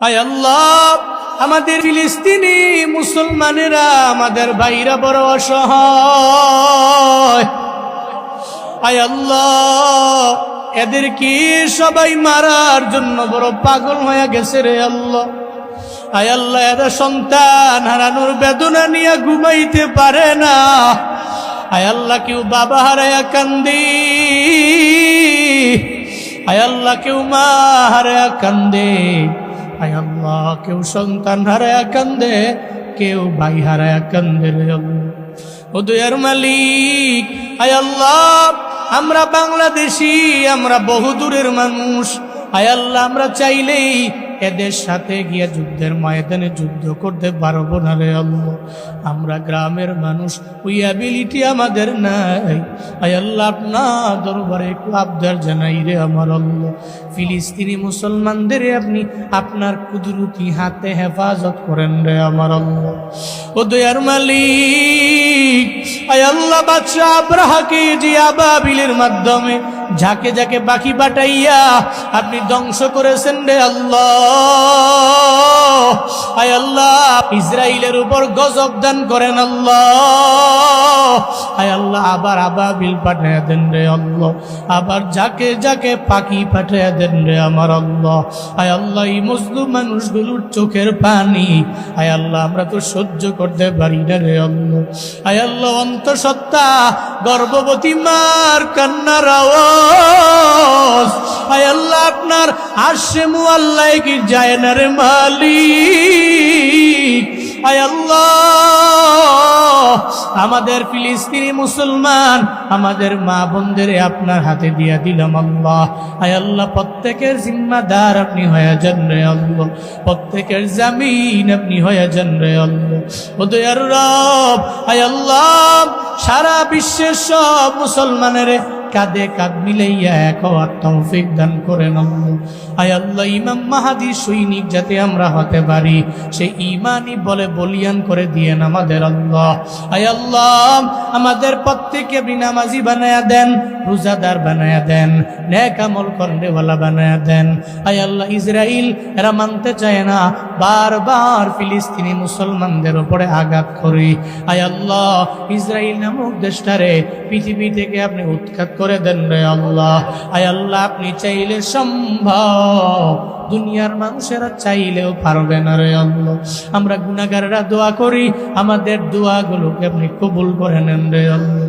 আয় আল্লাহ, আমাদের ফিলিস্তিনি মুসলমানেরা, আমাদের ভাইরা বড় অসহায়। আয় আল্লাহ, এদেরকে সবাই মারার জন্য বড় পাগল হয়ে গেছে রে আল্লাহ। আয় আল্লাহ, এরা সন্তান হারানোর বেদনা নিয়ে ঘুমাইতে পারে না। আয় আল্লাহ, কেউ বাবা হারায়া কান্দি, আয় আল্লাহ কেউ মা হারায়া কান্দে, আয় আল্লাহ কেউ সন্তান হারায়া কান্দে, কেউ ভাই হারায়া কান্দে রে আল্লাহ। ও দয়ার মালিক, আয় আল্লাহ, আমরা বাংলাদেশি, আমরা বহুদূরের মানুষ। আয় আল্লাহ, আমরা চাইলেই এদের সাথে গিয়ে যুদ্ধের ময়দানে যুদ্ধ করতে পারবো না রে আল্লাহ। আমরা গ্রামের মানুষ, ওই অ্যাবিলিটি আমাদের নাই। আয় আল্লাহ, আপনার দরবারে একটু আবদার জানাই রে আমার আল্লাহ, ফিলিস্তিনি মুসলমানদের আপনি আপনার কুদরতি হাতে হেফাজত করেন রে আমার আল্লাহ। ও দয়ার মালিক, আয় আল্লাহ, বাদশা আব্রাহাকে যে আবাবিলের মাধ্যমে যাকে যাকে পাখি পাঠাইয়া আপনি ধ্বংস করেছেন রে আল্লাহ। আয় আল্লাহ, ইসরাইলের উপর গজব দান করেন আল্লাহ। আয় আল্লাহ, আবার আবাবিল পাঠাইয়া দেন রে আল্লাহ, আবার যাকে যাকে পাখি পাঠাইয়া দেন রে আমার আল্লাহ। আয় আল্লাহ, এই মজলুম মানুষগুলোর চোখের পানি আয় আল্লাহ আমরা তো সহ্য করতে পারি না রে আল্লাহ। আয় আল্লাহ, অন্তঃসত্ত্বা গর্ভবতী মার কান্নার আওয়াজ আয় আল্লাহ আপনার আরশে মুআল্লায় কি যায় না রে মালিক। আয় আল্লাহ, আমাদের ফিলিস্তিনি মুসলমান, আমাদের মা বোনদের আপনার হাতে দিয়া দিলাম আল্লাহ। আয় আল্লাহ, প্রত্যেকের জিম্মাদার আপনি হয়ে যান রে আল্লাহ, প্রত্যেকের জামিন আপনি হয়ে যান রে আল্লাহ। ও দয়ার রব, আয় আল্লাহ, সারা বিশ্বের সব মুসলমানের কাঁধে কাঁধ মিলাইয়া এক হওয়ার তৌফিক দান করেন আল্লাহ। আয় আল্লাহ, ইমাম মাহাদির সৈনিক যাতে আমরা হতে পারি, সেই ঈমানই বলে বলিয়ান করে দিয়েন আমাদের আল্লাহ। আয় আল্লাহ, আমাদের প্রত্যেককে আপনি নামাজি বানায়া দেন, রোজাদার বানায়া দেন, নেক আমল করনেওয়ালা বানায়া দেন। আয় আল্লাহ, ইসরাইল এরা মানতে চায় না, বারবার ফিলিস্তিনি মুসলমানদের উপরে আঘাত করে। আয় আল্লাহ, ইসরাইল নামক দেশটারে পৃথিবী থেকে আপনি উৎখাত করে দেন রে আল্লাহ। আয় আল্লাহ, আপনি চাইলে সম্ভব, দুনিয়ার মানুষেরা চাইলেও পারবে না রে আল্লাহ। আমরা গুনাহগাররা দোয়া করি, আমাদের দোয়াগুলোকে আপনি কবুল করে নেন রে আল্লাহ।